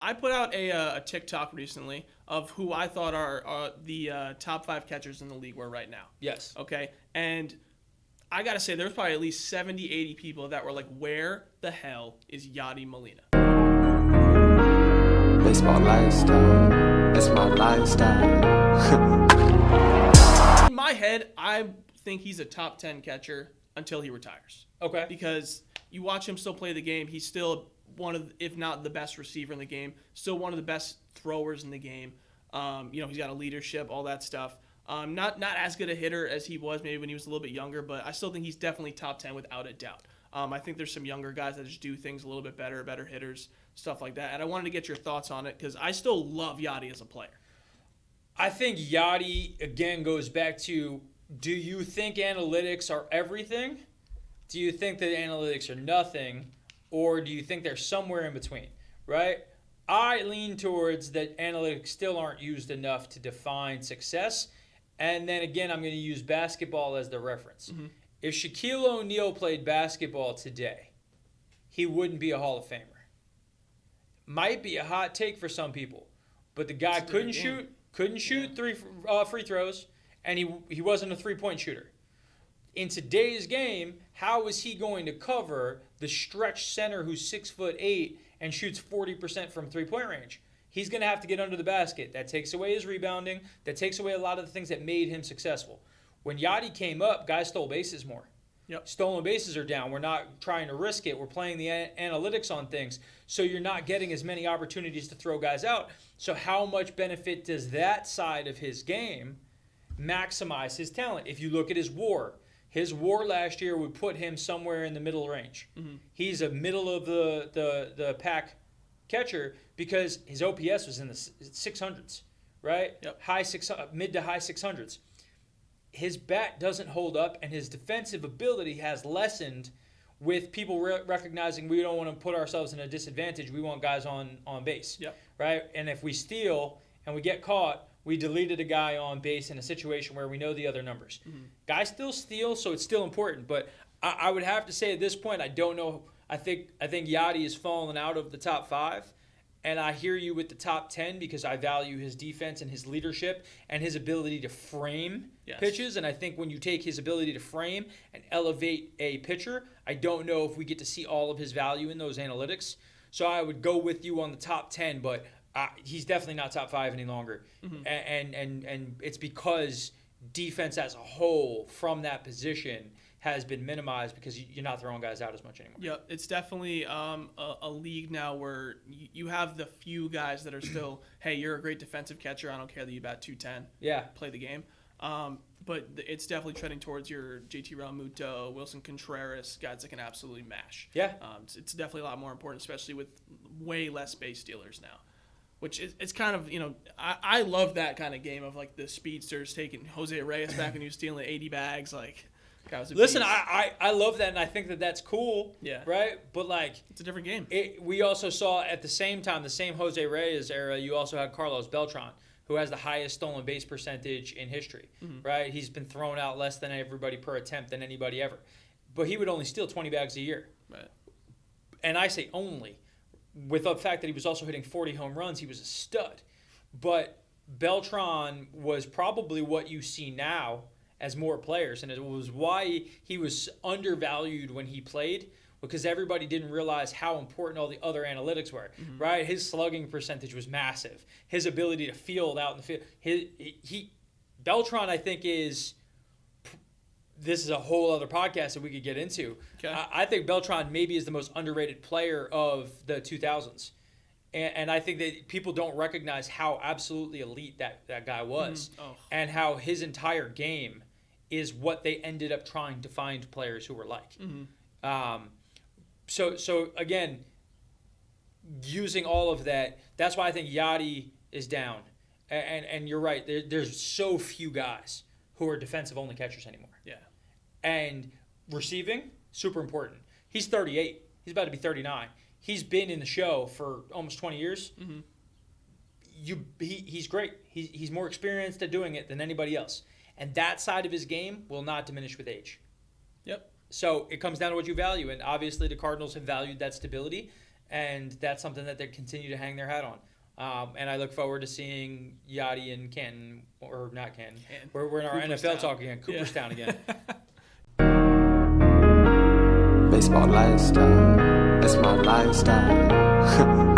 I put out a TikTok recently of who I thought are the top 5 catchers in the league were right now. Yes. Okay, and I gotta say there's probably at least 70, 80 people that were like, "Where the hell is Yadi Molina?" Baseball lifestyle. It's my lifestyle. In my head, I think he's a top 10 catcher until he retires. Okay. Because you watch him still play the game, he's still one of, if not the best receiver in the game, still one of the best throwers in the game. He's got a leadership, all that stuff. Not as good a hitter as he was maybe when he was a little bit younger, but I still think he's definitely top 10 without a doubt. I think there's some younger guys that just do things a little bit better hitters, stuff like that. And I wanted to get your thoughts on it because I still love Yadi as a player. I think Yadi, again, goes back to, do you think analytics are everything? Do you think that analytics are nothing? Or do you think they're somewhere in between, right? I lean towards that analytics still aren't used enough to define success. And then again, I'm going to use basketball as the reference. Mm-hmm. If Shaquille O'Neal played basketball today, he wouldn't be a Hall of Famer. Might be a hot take for some people, but the guy couldn't shoot 3 free throws, and he wasn't a three-point shooter. In today's game, how is he going to cover the stretch center who's 6'8" and shoots 40% from three-point range? He's going to have to get under the basket. That takes away his rebounding. That takes away a lot of the things that made him successful. When Yadi came up, guys stole bases more. Yep. Stolen bases are down. We're not trying to risk it. We're playing the analytics on things. So you're not getting as many opportunities to throw guys out. So how much benefit does that side of his game maximize his talent? If you look at his WAR last year would put him somewhere in the middle range. Mm-hmm. He's a middle of the pack catcher because his OPS was in the 600s, right? Yep. Mid to high 600s. His bat doesn't hold up, and his defensive ability has lessened with people recognizing we don't want to put ourselves in a disadvantage. We want guys on base, yep. Right? And if we steal and we get caught, we deleted a guy on base in a situation where we know the other numbers. Mm-hmm. Guys still steal, so it's still important. But I would have to say at this point, I don't know. I think Yadi has fallen out of the top 5. And I hear you with the top 10 because I value his defense and his leadership and his ability to frame pitches. And I think when you take his ability to frame and elevate a pitcher, I don't know if we get to see all of his value in those analytics. So I would go with you on the top 10, but he's definitely not top 5 any longer. Mm-hmm. And it's because defense as a whole from that position has been minimized because you're not throwing guys out as much anymore. Yeah, it's definitely a league now where you have the few guys that are still, hey, you're a great defensive catcher. I don't care that you bat 210. Yeah. Play the game. But it's definitely trending towards your JT Realmuto, Wilson Contreras, guys that can absolutely mash. Yeah. It's definitely a lot more important, especially with way less base stealers now. Which it's kind of, I love that kind of game of like the speedsters taking Jose Reyes back when he was stealing 80 bags, like. Listen, I love that, and I think that that's cool. Yeah. Right? But, it's a different game. We also saw at the same time, the same Jose Reyes era, you also had Carlos Beltran, who has the highest stolen base percentage in history. Mm-hmm. Right? He's been thrown out less than everybody per attempt than anybody ever. But he would only steal 20 bags a year. Right. And I say only. With the fact that he was also hitting 40 home runs, he was a stud. But Beltran was probably what you see now as more players, and it was why he was undervalued when he played, because everybody didn't realize how important all the other analytics were. Mm-hmm. Right? His slugging percentage was massive. His ability to field out in the field. Beltran, I think, is. This is a whole other podcast that we could get into. Okay. I think Beltran maybe is the most underrated player of the 2000s. And I think that people don't recognize how absolutely elite that guy was. Mm-hmm. Oh. And how his entire game is what they ended up trying to find players who were like. Mm-hmm. So again, using all of that, that's why I think Yadi is down. And you're right, there's so few guys who are defensive-only catchers anymore. Yeah. And receiving, super important. He's 38. He's about to be 39. He's been in the show for almost 20 years. Mm-hmm. He's great. He's more experienced at doing it than anybody else. And that side of his game will not diminish with age. Yep. So it comes down to what you value. And obviously the Cardinals have valued that stability. and that's something that they continue to hang their hat on. And I look forward to seeing Yadi and Canton, or not Canton. We're in our Cooperstown. NFL talk again, Cooperstown again. Baseball lifestyle, it's my lifestyle.